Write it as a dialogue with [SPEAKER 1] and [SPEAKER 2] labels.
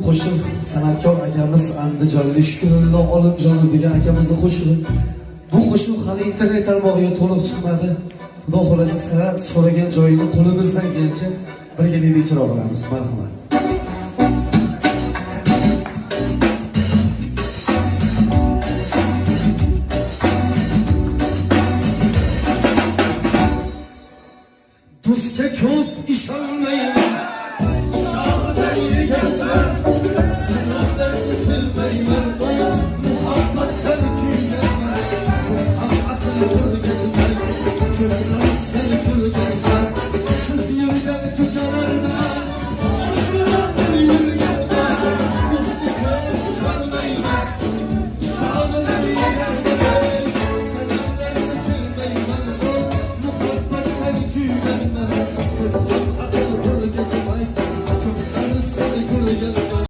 [SPEAKER 1] Qo'shiq san'atkor akamiz Andijonlik Shukrullo Olimjonov degan akamizni qo'shig'i. Bu qo'shiq hali internet tarmog'iga to'liq chiqmadi. Xudo xolasa so'ragan joyini qo'limizdan kelgancha birgalikda ijro qilamiz. Marhamat.